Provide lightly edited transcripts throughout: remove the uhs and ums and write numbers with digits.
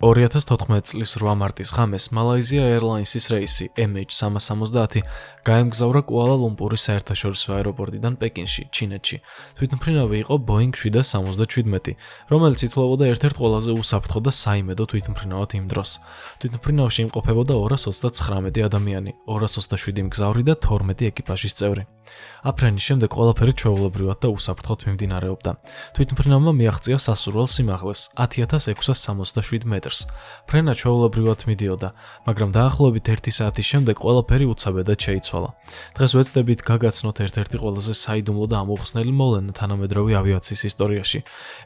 2014 წლის 8 მარტის ღამეს Malaysia Airlines-ის რეისი MH370 გაემგზავრა კუალა-ლუმპურის საერთაშორისო აეროპორტიდან პეკინში, ჩინეთში. თვითმფრინავი იყო Boeing 777, რომელიც ითვლებოდა ერთ-ერთ ყველაზე უსაფრთხო და საიმედო თვითმფრინავად იმ დროს. თვითმფრინავში იმყოფებოდა 239 ადამიანი, 227 მგზავრი და 12 ეკიპაჟის წევრი. აფრენის შემდეგ ყველაფერი ჩვეულებრივად და უსაფრთხოდ მიმდინარეობდა. თვითმფრინავმა მიაღწია სასურველ სიმაღლეს 10667 მეტრს. ფრენა ჩვეულებრივად მიდიოდა, მაგრამ დაახლოებით 1 საათის შემდეგ ყველაფერი უცაბედად შეიცვალა. დღეს ვეცდებით გაგაცნოთ ერთ-ერთი ყველაზე საიდუმლო და ამოხსნელი მოვლენა თანამედროვე ავიაციის ისტორიაში.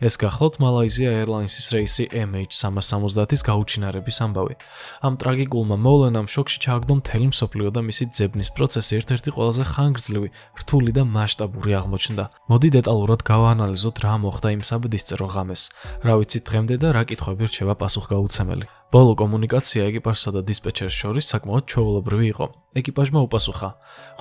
ეს გახლავთ Malaysia Airlines-ის რეისი MH370-ის გაუჩინარების ამბავი. ამ ტრაგიკულმა მოვლენამ შოკში ჩააგდო მთელი მსოფლიო და მისი ძებნის პროცესი ერთ-ერთი ყველაზე ხანგრძლივი, რთული და მასშტაბური აღმოჩნდა. მოდი დეტალურად გავაანალიზოთ რა მოხდა იმ საბედისწერო ღამეს. რა ვიცით დღემდე და რა კითხვები რჩება პასუხგაუცემელი. ბოლო კომუნიკაცია ეკიპაჟსა და დისპეჩერს შორის საკმაოდ ჩვეულებრივი იყო. ეკიპაჟმა უპასუხა: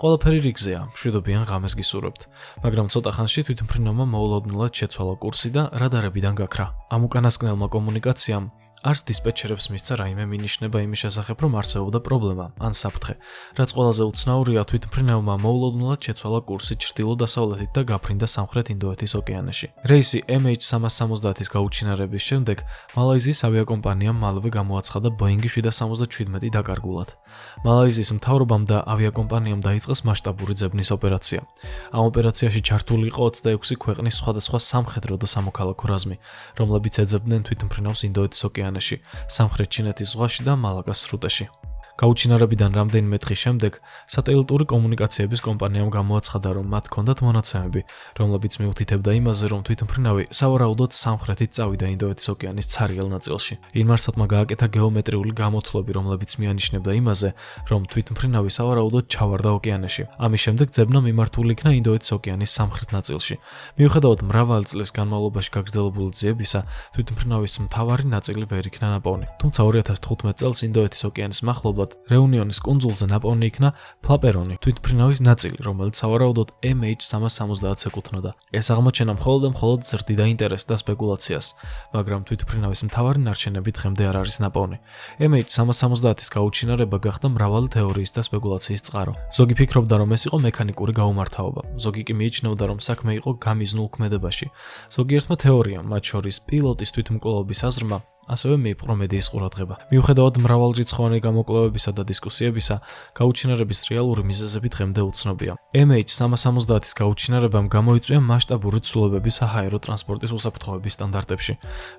ყველაფერი რიგზეა, მშვიდობიან ღამეს გისურვებთ. მაგრამ ცოტა ხანში თვითმფრინავმა მოულოდნელად შეცვალა კურსი და რადარებიდან გაქრა. ამ უკანასკნელმა კომუნიკაციამ არც დისპეჩერებს მისცა რაიმე მინიშნება იმის შესახებ, რომ არსებობდა პრობლემა ან საფრთხე. რაც ყველაზე უცნაურია, თვითმფრინავმა მოულოდნელად შეცვალა კურსი ჩრდილო-დასავლეთით და გაფრინდა სამხრეთ ინდოეთის ოკეანეში. რეისი MH370-ის გაუჩინარების შემდეგ მალაიზიის ავიაკომპანიამ მალევე გამოაცხადა Boeing 777 დაკარგულად. მალაიზიის მთავრობამ და ავიაკომპანიამ დაიწყეს მასშტაბური ძებნის ოპერაცია. ამ ოპერაციაში ჩართული იყო 26 ქვეყნის სხვადასხვა სამხედრო და სამოქალაქო რაზმი, რომლებიც ეძებდნენ თვითმფრინავს ინდოეთის ოკეანეში, სამხრეთ ჩინეთის ზღვაში და მალაკას სრუტეში. გაუჩინარებიდან რამდენიმე დღის შემდეგ სატელიტური კომუნიკაციების კომპანიამ გამოაცხადა, რომ მათ ჰქონდათ მონაცემები, რომლებიც მიუთითებდა იმაზე, რომ თვითმფრინავი სავარაუდოდ სამხრეთით წავიდა ინდოეთის ოკეანის ცარიელ ნაწილში. ინმარსატმა გააკეთა გეომეტრიული გამოთვლები, რომლებიც მიანიშნებდა იმაზე, რომ თვითმფრინავი სავარაუდოდ ჩავარდა ოკეანეში. ამის შემდეგ ძებნა მიმართული იქნა ინდოეთის ოკეანის სამხრეთ ნაწილში. მიუხედავად მრავალი წლის განმავლობაში გაგრძელებული ძიებისა, თვითმფრინავის მთავარი ნაწილი ვერ იქნა ნაპოვნი. თუმცა 2015 წელს ინდოეთის ოკეანის მახლობლად რეუნიონის კუნძულზე ნაპოვნი იქნა ფლაპერონი, თვითმფრინავის ნაწილი, რომელიც სავარაუდოდ MH370-ს ეკუთვნოდა. ეს აღმოჩენა მხოლოდ ზრდიდა ინტერესს და სპეკულაციას, მაგრამ თვითმფრინავის მთავარი ნარჩენები დღემდე არ არის ნაპოვნი. MH370-ის გაუჩინარება გახდა მრავალი თეორიის და სპეკულაციის წყარო. ზოგი ფიქრობდა, რომ ეს იყო მექანიკური გაუმართავობა, ზოგი კი მიიჩნევდა, რომ საქმე იყო გამიზნულ ქმედებაში. ზოგიერთმა თეორიამ, მათ შორის პილოტის თვითმკვლელობის აზრმა, ასევე მიიპყრო მედიის ყურადღება. მიუხედავად მრავალრიცხოვანი გამოკვლევებისა და დისკუსიებისა, გაუჩინარების რეალური მიზეზები დღემდე უცნობია. MH370-ის გაუჩინარებამ გამოიწვია მასშტაბური ცვლილებები საჰაერო ტრანსპორტის უსაფრთხოების სტანდარტებში.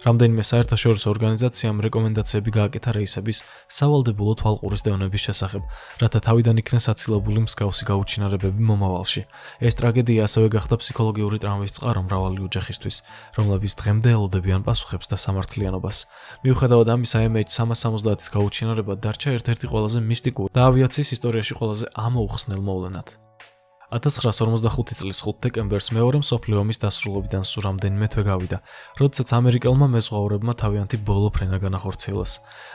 რამდენიმე საერთაშორისო ორგანიზაციამ რეკომენდაციები გააკეთა რეისების სავალდებულო თვალყურის დევნების შესახებ, რათა თავიდან იქნეს აცილებული მსგავსი გაუჩინარებები მომავალში. ეს ტრაგედია ასევე გახდა ფსიქოლოგიური ტრამვის წყარო მრავალი ოჯახისთვის, რომლებიც დღემდე ელოდებიან პასუხებს და სამართლიანობას. მიუხედავად ამისა, MH370-ის გაუჩინარება დარჩა ერთ-ერთი ყველაზე მისტიკური და ავიაციის ისტორიაში ყველაზე ამოუხსნელ მოვლენად. 1945 წლის 5 დეკემბერს მეორე მსოფლიო ომის დასრულებიდან სულ რამდენიმე თვე გავიდა, როდესაც ამერიკელმა მეზღვაურებმა თავიანთი ბოლო ფრენა განახორციელეს.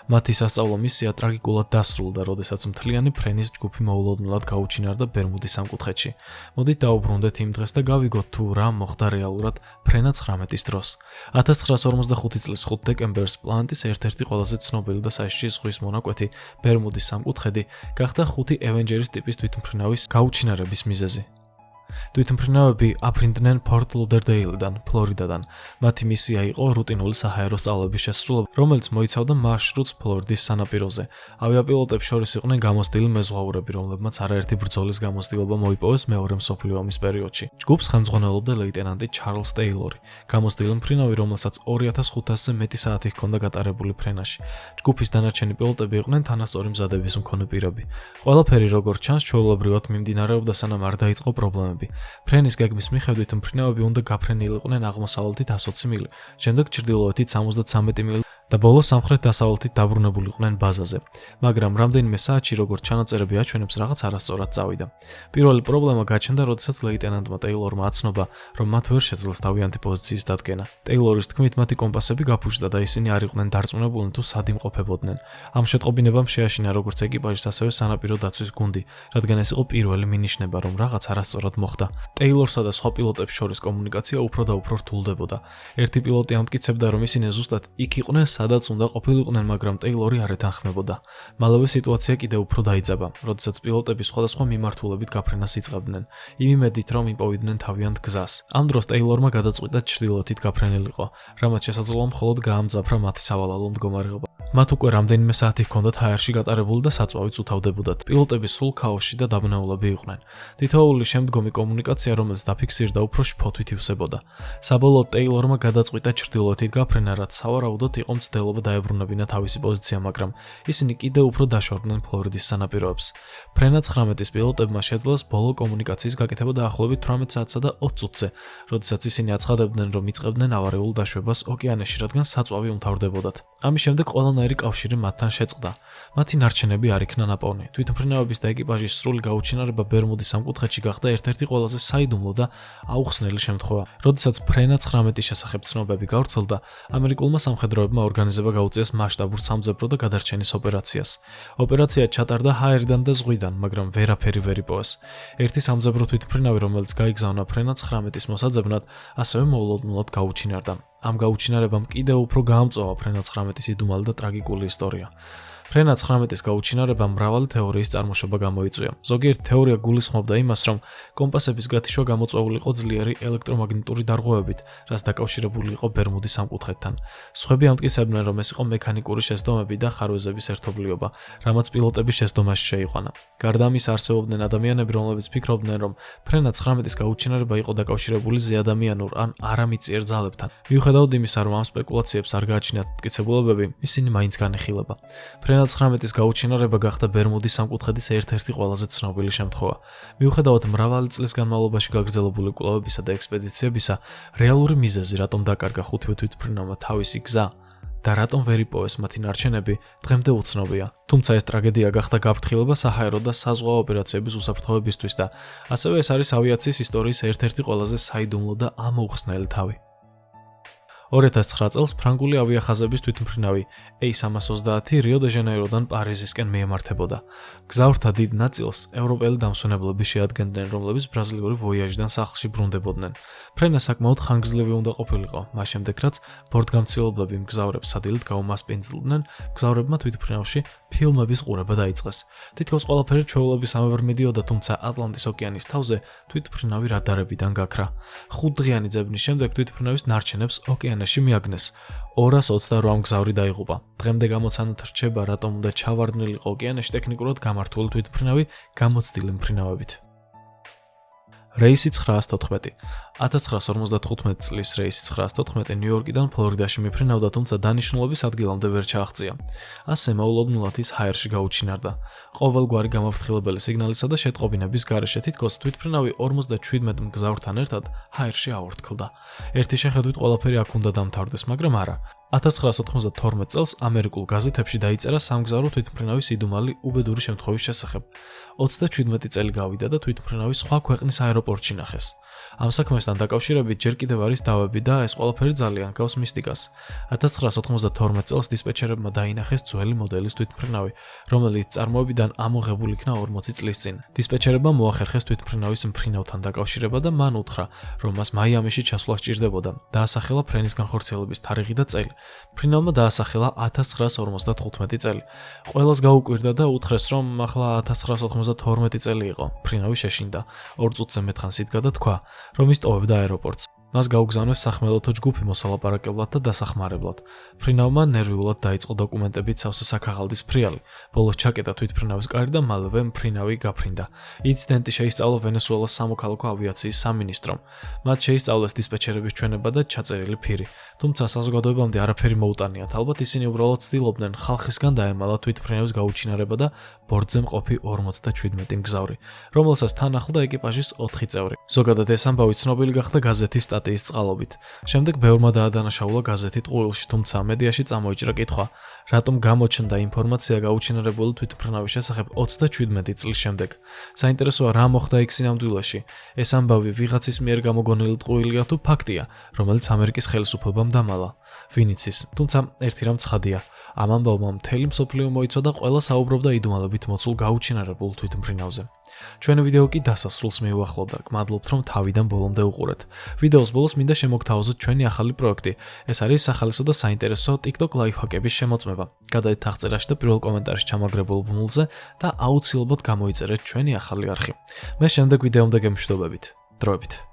მათი სასწავლო მისია ტრაგიკულად დასრულდა, როდესაც მთლიანი ფრენის ჯგუფი მოულოდნელად გაუჩინარდა ბერმუდის სამკუთხედში. მოდით დაუბრუნდეთ იმ დღეს და გავიგოთ თუ რა მოხდა რეალურად ფრენა 19-ის დროს. 1945 წლის 5 დეკემბერს პლანეტის ერთ-ერთი ყველაზე ცნობილი და საერთო ზღვის მონაკვეთი ბერმუდის სამკუთხედი გახდა 5 Avengers ტიპის თვითმფრინავის გაუჩინარების მიზეზი. თვითმფრინავები აფრინდნენ Fort Lauderdale-დან, ფლორიდადან. მათი მისია იყო რუტინული საჰაერო სწავლების შესრულება, რომელიც მოიცავდა მარშრუტს ფლორიდის სანაპიროზე. ავიაპილოტებს შორის იყვნენ გამოცდილი მეზღვაურები, რომლებმაც არაერთი ბრძოლის გამოცდილება მოიპოვეს მეორე მსოფლიო ომის პერიოდში. ჯგუფს ხელმძღვანელობდა ლეიტენანტი ჩარლზ ტეილორი, გამოცდილი მფრინავი, რომელსაც 2500-ზე მეტი საათი ჰქონდა გატარებული ფრენაში. ჯგუფის დანარჩენი პილოტები იყვნენ თანასწორი მზადების მქონე პირები. ყველაფერი როგორც ჩანს, ჩვეულებრივად მიმდინარეობდა, სანამ არ დაიწყო პრობლემები. ფრენის გეგმის მიხედვით მფრინავები უნდა გაფრენილიყვნენ აღმოსავლეთით 120 მილი, შემდეგ ჩრდილოეთით 73 მილი და ბოლოს სამხრეთ-დასავლეთით დაბრუნებულიყვნენ ბაზაზე. მაგრამ რამდენიმე საათში, როგორც ჩანაწერები აჩვენებს, რაღაც არასწორად წავიდა. პირველი პრობლემა გაჩნდა, როდესაც ლეიტენანტმა ტეილორმა აცნობა, რომ მათ ვერ შეძლეს თავიანთი პოზიციის დადგენა. ტეილორის თქმით, მათი კომპასები გაფუჭდა და ისინი არ იყვნენ დარწმუნებულნი თუ სად იმყოფებოდნენ. ამ შეტყობინებამ შეაშინა როგორც ეკიპაჟის, ასევე სანაპირო დაცვის გუნდი, რადგან ეს იყო პირველი მინიშნება, რომ რაღაც არასწორად მოხდა. ტეილორსა და სხვა პილოტებს შორის კომუნიკაცია უფრო და უფრო რთულდებოდა. ერთი პილოტი ამტკიცებდა, რომ ისინი ზუსტად იქ იყვნენ, სადაც უნდა ყოფილიყვნენ, მაგრამ ტეილორი არ ეთანხმებოდა. მალევე სიტუაცია კიდევ უფრო დაიძაბა, როდესაც პილოტები სხვადასხვა მიმართულებით გაფრენას იწყებდნენ, იმ იმედით, რომ იპოვიდნენ თავიანთ გზას. ამ დროს ტეილორმა გადაწყვიტა ჩრდილოეთით გაფრენილიყო, რამაც შესაძლოა მხოლოდ გაამძაფრა მათი სავალალო მდგომარეობა. მათ უკვე რამდენიმე საათი ჰქონდათ ჰაერში გატარებული და საწვავიც უთავდებოდათ. პილოტები სულ ქაოსში და დაბნეულები იყვნენ. თითოეული შემდგომი კომუნიკაცია, რომელიც დაფიქსირდა, უფრო შფოთვით ივსებოდა. საბოლოოდ ტეილორმა გადაწყვიტა ჩრდილოეთით გაფრენა, რაც სავარაუდოდ იყო მცდელობა დაებრუნებინა თავისი პოზიცია, მაგრამ ისინი კიდევ უფრო დაშორდნენ ფლორიდის სანაპიროებს. ფრენა 19-ის პილოტებმა შეძლეს ბოლო კომუნიკაციის გაკეთება დაახლოებით 18 საათსა და 20 წუთზე, როდესაც ისინი აცხადებდნენ, რომ იწყებდნენ ავარიულ დაშვებას ოკეანეში, რადგან საწვავი უმთავრდებოდათ. ამის შემდეგ ყველანაირი კავშირი მათთან შეწყდა. მათი ნარჩენები არ იქნა ნაპოვნი. თვითმფრინავების და ეკიპაჟის სრული გაუჩინარება ბერმუდის სამკუთხედში გახდა ერთ-ერთი ყველაზე საიდუმლო და აუხსნელი შემთხვევა. როდესაც ფრენა 19-ის შესახებ ცნობები გავრცელდა, ამერიკულმა სამხედროებმა ორგანიზება გაუწიეს მასშტაბურ სამძებრო და გადარჩენის ოპერაციას. ოპერაცია ჩატარდა ჰაერიდან და ზღვიდან, მაგრამ ვერაფერი ვერ იპოვეს. ერთი სამძებრო თვითმფრინავი, რომელიც გაიგზავნა ფრენა 19-ის მოსაძებნად, ასევე მოულოდნელად გაუჩინარდა. ამ გაუჩინარებამ კიდევ უფრო გაამწვავა ფრენა 19-ის იდუმალი და ტრაგიკული ისტორია. ფრენა 19-ის გაუჩინარებამ მრავალი თეორიის წარმოშობა გამოიწვია. ზოგიერთი თეორია გულისხმობდა იმას, რომ კომპასების გათიშვა გამოწვეული იყო ძლიერი ელექტრომაგნიტური დარღვევებით, რაც დაკავშირებული იყო ბერმუდის სამკუთხედთან. სხვები ამტკიცებდნენ, რომ ეს იყო მექანიკური შეცდომები და ხარვეზების ერთობლიობა, რამაც პილოტების შეცდომაში შეიყვანა. გარდა ამისა, არსებობდნენ ადამიანები, რომლებიც ფიქრობდნენ, რომ ფრენა 19-ის გაუჩინარება იყო დაკავშირებული ზეადამიანურ ან არამიწიერ ძალებთან. მიუხედავად იმისა, რომ ამ სპეკულაციებს არ გააჩნიათ მტკიცებულებები, ისინი მაინც განეხილება. ფრენა 19-ის გაუჩინარება გახდა ბერმუდის სამკუთხედის ერთ-ერთი ყველაზე ცნობილი შემთხვევა. მიუხედავად მრავალი წლის განმავლობაში გაგრძელებული კვლევებისა და ექსპედიციებისა, რეალური მიზეზი, რატომ დაკარგა ხუთივე თვითმფრინავმა თავისი გზა და რატომ ვერ იპოვეს მათი ნარჩენები, დღემდე უცნობია. თუმცა ეს ტრაგედია გახდა გაფრთხილება საჰაერო და საზღვაო ოპერაციების უსაფრთხოებისთვის და ასევე ეს არის ავიაციის ისტორიის ერთ-ერთი ყველაზე საიდუმლო და ამოუხსნელი თავი. 2009 წელს ფრანგული ავიახაზების თვითმფრინავი A330 რიო-დე-ჟანეიროდან პარიზისკენ მიემართებოდა. გზავრთა დიდ ნაწილს ევროპელი დამსვენებლები შეადგენდნენ, რომლებიც ბრაზილიური ვოიაჟიდან სახლში ბრუნდებოდნენ. ფრენა საკმაოდ ხანგრძლივი უნდა ყოფილიყო, მას შემდეგ რაც ბორტგამცველებლები მგზავრებს სადილით გაუმასპინძლდნენ, მგზავრებმა თვითმფრინავში ფილმების ყურება დაიწყეს. თითქოს ყველაფერი ჩვეულებისამებრ მიდიოდა, თუმცა ატლანტის ოკეანის თავზე თვითმფრინავი რადარებიდან გაქრა. 5 დღიანი ძებნის შემდეგ თვითმფრინავის ნარჩენებს ოკეანეში მიაგნეს. 228 მგზავრი დაიღუპა. დღემდე გამოცანად რჩება, რატომ უნდა ჩავარდნილიყო ოკეანეში ტექნიკურად გამართული თვითმფრინავი გამოცდილი მფრინავებით. რეისი 914. 1955 წლის რეისი 914 ნიუ-იორკიდან ფლორიდაში მიფრინავდა, თუმცა დანიშნულების ადგილამდე ვერ ჩააღწია. ასე მოულოდნელად ის ჰაერში გაუჩინარდა. ყოველგვარი გამაფრთხილებელი სიგნალისა და შეტყობინების გარეშე თითქოს თვითმფრინავი 57 მგზავრთან ერთად ჰაერში აორთქლდა. ერთი შეხედვით ყველაფერი აქ უნდა დამთავრდეს, მაგრამ არა. 1992 წელს ამერიკულ გაზეთებში დაიწერა სამგზავრო თვითმფრინავის იდუმალი უბედური შემთხვევის შესახებ. 37 წელი გავიდა და თვითმფრინავი სხვა ქვეყნის აეროპორტში ნახეს. ამ საქმესთან დაკავშირებით ჯერ კიდევ არის დავები და ეს ყველაფერი ძალიან გავს მისტიკას. 1992 წელს დისპეჩერებმა დაინახეს ძველი მოდელის თვითმფრინავი, რომელიც წარმოებიდან ამოღებული იქნა 40 წლის წინ. დისპეჩერებმა მოახერხეს თვითმფრინავის მფრინავთან დაკავშირება და მან უთხრა, რომ მას მაიამიში ჩასვლა სჭირდებოდა. დაასახელა ფრენის განხორციელების თარიღი და წელი. მფრინავმა დაასახელა 1955 წელი. ყველას გაუკვირდა და უთხრეს, რომ ახლა 1992 წელი იყო. მფრინავი შეშინდა. 2 წუთზე მეტხანს იდგა და თქვა, რომ ის ტოვებდა აეროპორტს. მას გაუგზავნეს სახმელეთო ჯგუფი მოსალაპარაკებლად და დასახმარებლად. მფრინავმა ნერვიულად დაიწყო დოკუმენტებით სავსე საქაღალდის ფრიალი. ბოლოს ჩაკეტა თვითმფრინავის კარი და მალევე მფრინავი გაფრინდა. ინციდენტი შეისწავლა ვენესუელას სამოქალაქო ავიაციის სამინისტრომ. მათ შეისწავლეს დისპეჩერების ჩვენება და ჩაწერილი ფირი. თუმცა საზოგადოებამდე არაფერი მოუტანიათ. ალბათ ისინი უბრალოდ ცდილობდნენ ხალხისგან დაემალა თვითმფრინავის გაუჩინარება და ბორტზე მყოფი 57 მგზავრი, რომელსაც თან ახლდა ეკიპაჟის 4 წევრი. ზოგადად ეს ამბავი ცნობილი გახდა გაზეთის სტატიის წყალობით. შემდეგ ბევრმა დაადანაშაულა გაზეთი ტყუილში, თუმცა მედიაში წამოიჭრა კითხვა, რატომ გამოჩნდა ინფორმაცია გაუჩინარებული თვითმფრინავის შესახებ 27 წლის შემდეგ. საინტერესოა, რა მოხდა იქ სინამდვილეში. ეს ამბავი ვიღაცის მიერ გამოგონილი ტყუილია თუ ფაქტია, რომელიც ამერიკის ხელისუფლებამ დამალა. ვინ იცის, თუმცა ერთი რამ ცხადია, ამ ამბავმა მთელი მსოფლიო მოიცვა და ყველა საუბრობდა იდუმალებით მოცულ გაუჩინარებულ თვითმფრინავზე. ჩვენი ვიდეო კი დასასრულს მიუახლოვდა. გმადლობთ რომ თავიდან ბოლომდე უყურეთ. ვიდეოს ბოლოს მინდა შემოგთავაზოთ ჩვენი ახალი პროექტი. ეს არის სახალისო და საინტერესო TikTok ლაიფჰაკების შემოწმება. გადაიდეთ აღწერაში და პირველ კომენტარში ჩამაგრებულ ბმულზე და აუცილებლად გამოიწერეთ ჩვენი ახალი არხი. მე შემდეგ ვიდეომდე გემშვიდობებით. დროებით.